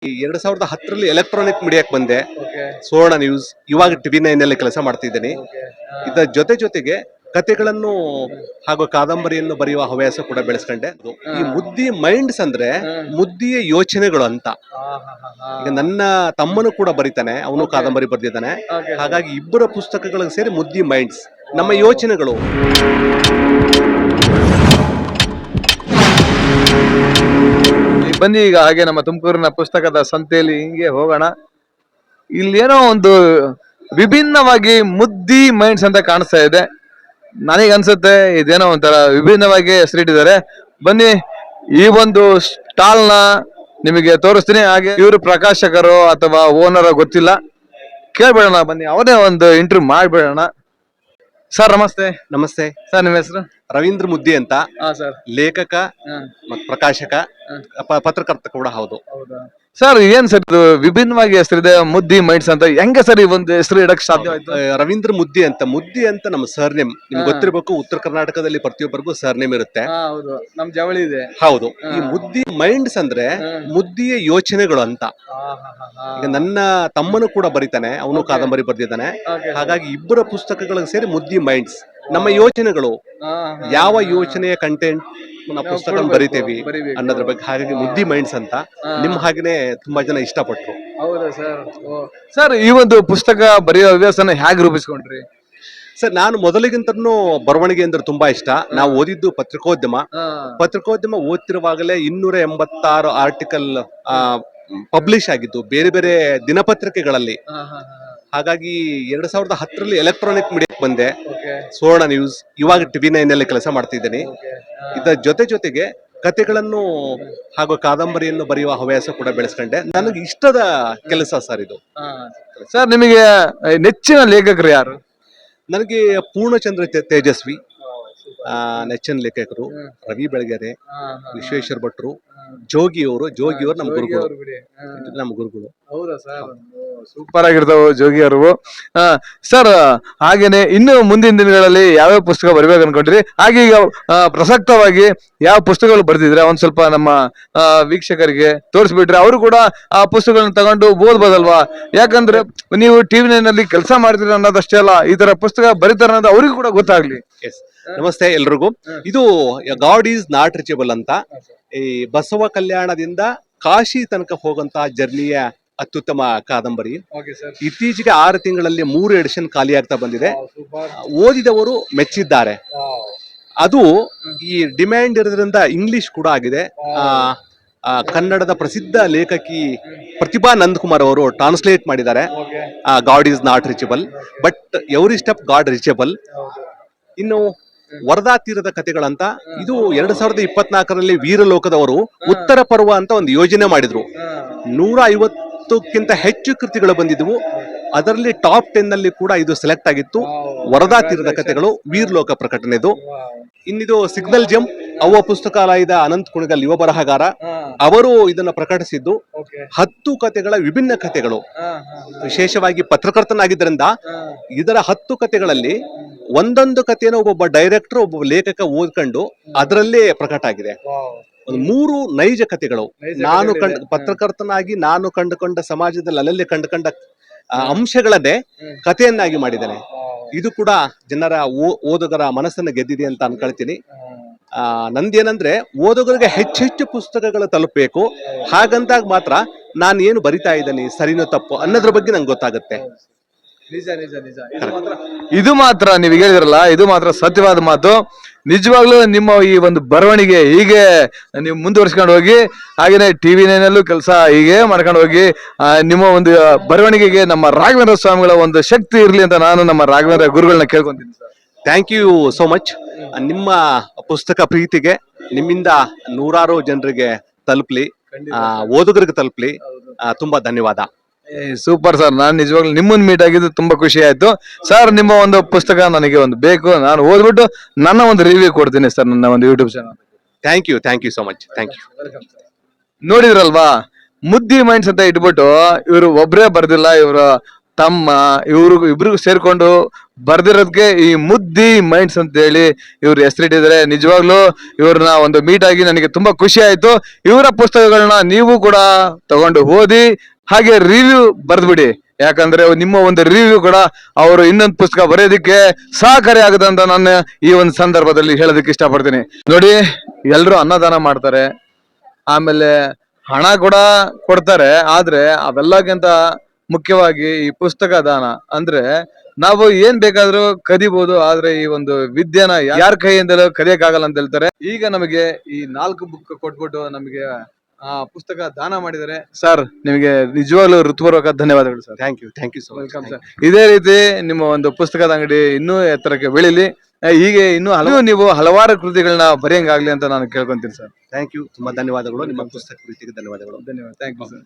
2010ರಲ್ಲಿ electronic ಮೀಡಿಯಾಕ್ಕೆ ಬಂದೆ. ಸುವರ್ಣ news, ಇವಾಗ TV9 ಅಲ್ಲಿ ಕೆಲಸ ಮಾಡ್ತಿದ್ದೀನಿ. ಇದರ ಜೊತೆಗೆ ಕಥೆಗಳನ್ನು ಹಾಗೂ ಕಾದಂಬರಿಯನ್ನು ಬರೆಯುವ ಹವ್ಯಾಸ ಕೂಡ ಬೆಳೆಸ್ಕೊಂಡೆ. ಈ ಮುದ್ದಿ ಮೈಂಡ್ಸ್ ಅಂದ್ರೆ ಮುದ್ದಿಯ ಯೋಚನೆಗಳು ಅಂತ. ಈಗ ನನ್ನ ತಮ್ಮನು ಕೂಡ ಬರೀತಾನೆ, ಅವನು ಕಾದಂಬರಿ ಬರೆದಿದ್ದಾನೆ. ಹಾಗಾಗಿ ಇಬ್ಬರ ಪುಸ್ತಕಗಳಿಗೆ ಸೇರಿ ಮುದ್ದಿ ಮೈಂಡ್ಸ್, ನಮ್ಮ ಯೋಚನೆಗಳು. ಬನ್ನಿ ಈಗ ಹಾಗೆ ನಮ್ಮ ತುಮಕೂರಿನ ಪುಸ್ತಕದ ಸಂತೆಯಲ್ಲಿ ಹಿಂಗೆ ಹೋಗೋಣ. ಇಲ್ಲಿ ಏನೋ ಒಂದು ವಿಭಿನ್ನವಾಗಿ ಮುದ್ದಿ ಮೈಂಡ್ಸ್ ಅಂತ ಕಾಣಿಸ್ತಾ ಇದೆ. ನನಗೆ ಅನ್ಸುತ್ತೆ ಇದೇನೋ ಒಂಥರ ವಿಭಿನ್ನವಾಗಿ ಹೆಸರಿಟ್ಟಿದ್ದಾರೆ. ಬನ್ನಿ ಈ ಒಂದು ಸ್ಟಾಲ್ ನ ನಿಮಗೆ ತೋರಿಸ್ತೀನಿ. ಹಾಗೆ ಇವರು ಪ್ರಕಾಶಕರು ಅಥವಾ ಓನರ್ ಗೊತ್ತಿಲ್ಲ, ಕೇಳ್ಬೇಡೋಣ ಬನ್ನಿ, ಅವರೇ ಒಂದು ಇಂಟರ್ವ್ಯೂ ಮಾಡ್ಬೇಡೋಣ. ಸರ್ ನಮಸ್ತೆ. ನಮಸ್ತೆ ಸರ್, ನಿಮ್ಮ ಹೆಸರು? ರವೀಂದ್ರ ಮುದ್ದಿ ಅಂತ. ಸರ್, ಲೇಖಕ ಮತ್ತು ಪ್ರಕಾಶಕ, ಪತ್ರಕರ್ತ ಕೂಡ ಹೌದು. ಸರ್ ಏನ್ ಸರ್ ಇದು ವಿಭಿನ್ನವಾಗಿ ಹೆಸರಿದೆ ಮುದ್ದಿ ಮೈಂಡ್ಸ್ ಅಂತ, ಹೆಂಗೆ ಸರ್ ಈ ಒಂದು ಹೆಸರು ಇಡಕ್ ಸಾಧ್ಯವಾಯ್ತು? ರವೀಂದ್ರ ಮುದ್ದಿ ಅಂತ ನಮ್ಮ ಸರ್ನೇಮ್. ನಿಮ್ಗೆ ಗೊತ್ತಿರಬೇಕು, ಉತ್ತರ ಕರ್ನಾಟಕದಲ್ಲಿ ಪ್ರತಿಯೊಬ್ಬರಿಗೂ ಸರ್ನೇಮ್ ಇರುತ್ತೆ. ಹೌದು, ನಮ್ ಜವಳಿ ಇದೆ. ಹೌದು. ಈ ಮುದ್ದಿ ಮೈಂಡ್ಸ್ ಅಂದ್ರೆ ಮುದ್ದಿಯ ಯೋಚನೆಗಳು ಅಂತ. ಈಗ ನನ್ನ ತಮ್ಮನು ಕೂಡ ಬರೀತಾನೆ, ಅವನು ಕಾದಂಬರಿ ಬರೆದಿದ್ದಾನೆ. ಹಾಗಾಗಿ ಇಬ್ಬರ ಪುಸ್ತಕಗಳಿಗೆ ಸೇರಿ ಮುದ್ದಿ ಮೈಂಡ್ಸ್, ನಮ್ಮ ಯೋಚನೆಗಳು, ಯಾವ ಯೋಚನೆಯ ಕಂಟೆಂಟ್ ನಾವು ಪುಸ್ತಕ ಬರಿತೇವಿ ಅನ್ನೋದ್ರ ಬಗ್ಗೆ. ಹಾಗಾಗಿ ಮುದ್ದಿ ಮೈಂಡ್ಸ್ ಅಂತ. ನಿಮ್ ಹಾಗೇನೆ ತುಂಬಾ ಜನ ಇಷ್ಟಪಟ್ರು. ಹೌದಾ ಸರ್? ಸರ್, ಈ ಒಂದು ಪುಸ್ತಕ ಬರೆಯೋ ಹವ್ಯಾಸನ ಹೇಗೆ ರೂಪಿಸ್ಕೊಂಡ್ರಿ? ಸರ್, ನಾನು ಮೊದಲಿಗಿಂತನೂ ಬರವಣಿಗೆ ಅಂದ್ರೆ ತುಂಬಾ ಇಷ್ಟ. ನಾವು ಓದಿದ್ದು ಪತ್ರಿಕೋದ್ಯಮ ಓದ್ತಿರುವಾಗಲೇ 286 ಆರ್ಟಿಕಲ್ ಪಬ್ಲಿಷ್ ಆಗಿದ್ದು ಬೇರೆ ಬೇರೆ ದಿನಪತ್ರಿಕೆಗಳಲ್ಲಿ. ಹಾಗಾಗಿ 2010ರಲ್ಲಿ ಎಲೆಕ್ಟ್ರಾನಿಕ್ ಮೀಡಿಯಾಕ್ಕೆ ಬಂದೆ. ಸುವರ್ಣ ನ್ಯೂಸ್, ಇವಾಗ TV9 ಅಲ್ಲಿ ಕೆಲಸ ಮಾಡ್ತಿದ್ದೀನಿ. ಇದರ ಜೊತೆಗೆ ಕಥೆಗಳನ್ನು ಹಾಗೂ ಕಾದಂಬರಿಯನ್ನು ಬರೆಯುವ ಹವ್ಯಾಸ ಕೂಡ ಬೆಳೆಸ್ಕೊಂಡೆ. ನನಗೆ ಇಷ್ಟದ ಕೆಲಸ ಸರ್ ಇದು. ಸರ್, ನಿಮಗೆ ನೆಚ್ಚಿನ ಲೇಖಕರು ಯಾರು? ನನಗೆ ಪೂರ್ಣಚಂದ್ರ ತೇಜಸ್ವಿ ನೆಚ್ಚಿನ ಲೇಖಕರು. ರವಿ ಬೆಳಗೆರೆ, ವಿಶ್ವೇಶ್ವರ ಭಟ್ರು, ಜೋಗಿಯವರು ನಮ್ಮ ಗುರುಗಳು. ಹೌದಾ ಸರ್? ಸೂಪರ್ ಆಗಿರ್ತಾವ ಜೋಗಿ ಅವರು. ಸರ್, ಹಾಗೇನೆ ಇನ್ನು ಮುಂದಿನ ದಿನಗಳಲ್ಲಿ ಯಾವ್ಯಾವ ಪುಸ್ತಕ ಬರಿಬೇಕು ಅನ್ಕೊಂಡ್ರಿ? ಹಾಗೆ ಈಗ ಪ್ರಸಕ್ತವಾಗಿ ಯಾವ ಪುಸ್ತಕಗಳು ಬರ್ದಿದ್ರೆ ಒಂದ್ ಸ್ವಲ್ಪ ನಮ್ಮ ವೀಕ್ಷಕರಿಗೆ ತೋರಿಸ್ಬಿಟ್ರೆ ಅವರು ಕೂಡ ಆ ಪುಸ್ತಕಗಳನ್ನ ತಗೊಂಡು ಓದ್ಬೋದಲ್ವಾ? ಯಾಕಂದ್ರೆ ನೀವು TV9 ಅಲ್ಲಿ ಕೆಲಸ ಮಾಡ್ತೀರ ಅನ್ನೋದಷ್ಟೇ ಅಲ್ಲ, ಈ ತರ ಪುಸ್ತಕ ಬರೀತಾರ ಅನ್ನೋದು ಅವ್ರಿಗೂ ಕೂಡ ಗೊತ್ತಾಗ್ಲಿ. ನಮಸ್ತೆ ಎಲ್ರಿಗೂ. ಇದು ಗಾಡ್ ಈಸ್ ನಾಟ್ ರೀಚಬಲ್ ಅಂತ, ಈ ಬಸವ ಕಲ್ಯಾಣದಿಂದ ಕಾಶಿ ತನಕ ಹೋಗಂತ ಜರ್ನಿಯ ಅತ್ಯುತ್ತಮ ಕಾದಂಬರಿ. ಇತ್ತೀಚೆಗೆ 6 ತಿಂಗಳಲ್ಲಿ 3 ಎಡಿಷನ್ ಖಾಲಿ ಆಗ್ತಾ ಬಂದಿದೆ. ಓದಿದವರು ಮೆಚ್ಚಿದ್ದಾರೆ. ಅದು ಈ ಡಿಮ್ಯಾಂಡ್ ಇರೋದ್ರಿಂದ ಇಂಗ್ಲಿಷ್ ಕೂಡ ಆಗಿದೆ. ಕನ್ನಡದ ಪ್ರಸಿದ್ಧ ಲೇಖಕಿ ಪ್ರತಿಭಾ ನಂದಕುಮಾರ್ ಅವರು ಟ್ರಾನ್ಸ್ಲೇಟ್ ಮಾಡಿದ್ದಾರೆ god is not reachable, but every step god reachable. ಇನ್ನು ವರದಾ ತೀರದ ಕಥೆಗಳಂತ, ಇದು 2024ರಲ್ಲಿ ವೀರಲೋಕದವರು ಉತ್ತರ ಪರ್ವ ಅಂತ ಒಂದು ಯೋಜನೆ ಮಾಡಿದ್ರು. 150ಕ್ಕಿಂತ ಹೆಚ್ಚು ಕೃತಿಗಳು ಬಂದಿದ್ವು. ಅದರಲ್ಲಿ ಟಾಪ್ 10 ಅಲ್ಲಿ ಕೂಡ ಇದು ಸೆಲೆಕ್ಟ್ ಆಗಿತ್ತು. ವರದಾ ತೀರದ ಕಥೆಗಳು, ವೀರಲೋಕ ಪ್ರಕಟಣೆದು. ಇನ್ನಿದು ಸಿಗ್ನಲ್ ಜಂಪ್, ಅವ್ವ ಪುಸ್ತಕಾಲಯದ ಅನಂತ್ ಕುಣಗಲ್ ಯುವ ಬರಹಗಾರ ಅವರು ಇದನ್ನ ಪ್ರಕಟಿಸಿದ್ದು. 10 ಕಥೆಗಳ ವಿಭಿನ್ನ ಕಥೆಗಳು. ವಿಶೇಷವಾಗಿ ಪತ್ರಕರ್ತನಾಗಿದ್ದರಿಂದ ಇದರ 10 ಕಥೆಗಳಲ್ಲಿ ಒಂದೊಂದು ಕಥೆಯನ್ನು ಒಬ್ಬೊಬ್ಬ ಡೈರೆಕ್ಟರ್, ಒಬ್ಬೊಬ್ಬ ಲೇಖಕ ಓದ್ಕೊಂಡು ಅದರಲ್ಲೇ ಪ್ರಕಟ ಆಗಿದೆ. 3 ನೈಜ ಕಥೆಗಳು. ಪತ್ರಕರ್ತನಾಗಿ ನಾನು ಕಂಡುಕೊಂಡ ಸಮಾಜದಲ್ಲಿ ಅಲ್ಲಲ್ಲಿ ಕಂಡುಕೊಂಡ ಅಂಶಗಳನ್ನೇ ಕಥೆಯನ್ನಾಗಿ ಮಾಡಿದ್ದೇನೆ. ಇದು ಕೂಡ ಜನರ ಓದುಗರ ಮನಸ್ಸನ್ನು ಗೆದ್ದಿದೆ ಅಂತ ಅನ್ಕೊಳ್ತೀನಿ. ನಂದೇನಂದ್ರೆ ಓದುಗರಿಗೆ ಹೆಚ್ಚೆಚ್ಚು ಪುಸ್ತಕಗಳು ತಲುಪಬೇಕು. ಹಾಗಂದಾಗ ಮಾತ್ರ ನಾನು ಏನು ಬರಿತಾ ಇದ್ದೀನಿ ಸರಿನೋ ತಪ್ಪು ಅನ್ನೋದ್ರ ಬಗ್ಗೆ ನಂಗೆ ಗೊತ್ತಾಗುತ್ತೆ. ಇದು ಮಾತ್ರ ನೀವು ಹೇಳಿದ್ರಲ್ಲ, ಇದು ಮಾತ್ರ ಸತ್ಯವಾದ ಮಾತು. ನಿಜವಾಗ್ಲೂ ನಿಮ್ಮ ಈ ಒಂದು ಬರವಣಿಗೆ ಹೀಗೆ ನೀವು ಮುಂದುವರ್ಸ್ಕೊಂಡು ಹೋಗಿ, ಹಾಗೇನೆ TV9 ಅಲ್ಲೂ ಕೆಲಸ ಹೀಗೆ ಮಾಡ್ಕೊಂಡು ಹೋಗಿ. ನಿಮ್ಮ ಒಂದು ಬರವಣಿಗೆಗೆ ನಮ್ಮ ರಾಘವೇಂದ್ರ ಸ್ವಾಮಿಗಳ ಒಂದು ಶಕ್ತಿ ಇರ್ಲಿ ಅಂತ ನಾನು ನಮ್ಮ ರಾಘವೇಂದ್ರ ಗುರುಗಳನ್ನ ಕೇಳ್ಕೊಂತೀನಿ. Thank you so much. ನಿಮ್ಮ ಪುಸ್ತಕ ಪ್ರೀತಿಗೆ ನಿಮ್ಮಿಂದ ನೂರಾರು ಜನರಿಗೆ ತಲುಪಲಿ, ಓದುಗರಿಗೆ ತಲುಪಲಿ. ತುಂಬಾ ಧನ್ಯವಾದ. ಸೂಪರ್ ಸರ್, ನಾನು ನಿಜವಾಗ್ಲೂ ನಿಮ್ಮನ್ನ ಮೀಟ್ ಆಗಿದ್ದು ತುಂಬಾ ಖುಷಿ ಆಯ್ತು ಸರ್. ನಿಮ್ಮ ಒಂದು ಪುಸ್ತಕ ನನಗೆ ಒಂದು ಬೇಕು, ನಾನು ಓದ್ಬಿಟ್ಟು ನನ್ನ ಒಂದು ರಿವ್ಯೂ ಕೊಡ್ತೀನಿ ಸರ್ ನನ್ನ ಒಂದು YouTube channel. Thank you so much. Thank you. ನೋಡಿದ್ರಲ್ವಾ, ಮುದ್ದಿ ಮೈಂಡ್ಸ್ ಅಂತ ಇಟ್ಬಿಟ್ಟು ಇವರು ಒಬ್ಬರೇ ಬರ್ದಿಲ್ಲ, ಇವರ ತಮ್ಮ ಇಬ್ರಿಗೂ ಸೇರ್ಕೊಂಡು ಬರ್ದಿರೋದಕ್ಕೆ ಈ ಮುದ್ದಿ ಮೈಂಡ್ಸ್ ಅಂತ ಹೇಳಿ ಇವ್ರು ಹೆಸರಿಟ್ಟಿದ್ದಾರೆ. ನಿಜವಾಗ್ಲೂ ಇವ್ರನ್ನ ಒಂದು ಮೀಟ್ ಆಗಿ ನನಗೆ ತುಂಬಾ ಖುಷಿ ಆಯ್ತು. ಇವರ ಪುಸ್ತಕಗಳನ್ನ ನೀವು ಕೂಡ ತಗೊಂಡು ಓದಿ, ಹಾಗೆ ರಿವ್ಯೂ ಬರ್ದ್ಬಿಡಿ. ಯಾಕಂದ್ರೆ ನಿಮ್ಮ ಒಂದು ರಿವ್ಯೂ ಕೂಡ ಅವರು ಇನ್ನೊಂದು ಪುಸ್ತಕ ಬರೆಯೋದಕ್ಕೆ ಸಹಕಾರಿ ಆಗುತ್ತೆ ಅಂತ ನಾನು ಈ ಒಂದು ಸಂದರ್ಭದಲ್ಲಿ ಹೇಳೋದಕ್ಕೆ ಇಷ್ಟಪಡ್ತೀನಿ. ನೋಡಿ, ಎಲ್ರು ಅನ್ನದಾನ ಮಾಡ್ತಾರೆ, ಆಮೇಲೆ ಹಣ ಕೂಡ ಕೊಡ್ತಾರೆ. ಆದ್ರೆ ಅವೆಲ್ಲಕ್ಕಿಂತ ಮುಖ್ಯವಾಗಿ ಈ ಪುಸ್ತಕ ದಾನ ಅಂದ್ರೆ ನಾವು ಏನ್ ಬೇಕಾದ್ರೂ ಕದಿಬಹುದು, ಆದ್ರೆ ಈ ಒಂದು ವಿದ್ಯೆನ ಯಾರ ಕೈಯಿಂದಲೂ ಕದಿಯಕ್ಕಾಗಲ್ಲ ಅಂತ ಹೇಳ್ತಾರೆ. ಈಗ ನಮಗೆ ಈ 4 ಬುಕ್ ಕೊಟ್ಬಿಟ್ಟು ನಮಗೆ ಪುಸ್ತಕ ದಾನ ಮಾಡಿದ್ದಾರೆ. ಸರ್, ನಿಮಗೆ ನಿಜವಾಗ್ಲೂ ಹೃತ್ಪೂರ್ವಕ ಧನ್ಯವಾದಗಳು sir. Thank you so welcome sir. ಇದೇ ರೀತಿ ನಿಮ್ಮ ಒಂದು ಪುಸ್ತಕದ ಅಂಗಡಿ ಇನ್ನೂ ಎತ್ತರಕ್ಕೆ ಬೆಳೀಲಿ. ಹೀಗೆ ಇನ್ನೂ ನೀವು ಹಲವಾರು ಕೃತಿಗಳನ್ನ ಬರೆಯಂಗಾಗ್ಲಿ ಅಂತ ನಾನು ಕೇಳ್ಕೊಂತೀನಿ ಸರ್. Thank you. ತುಂಬಾ ಧನ್ಯವಾದಗಳು. ನಿಮ್ಮ ಪುಸ್ತಕ ಪ್ರೀತಿಗೆ ಧನ್ಯವಾದಗಳು. ಧನ್ಯವಾದ. Thank you sir.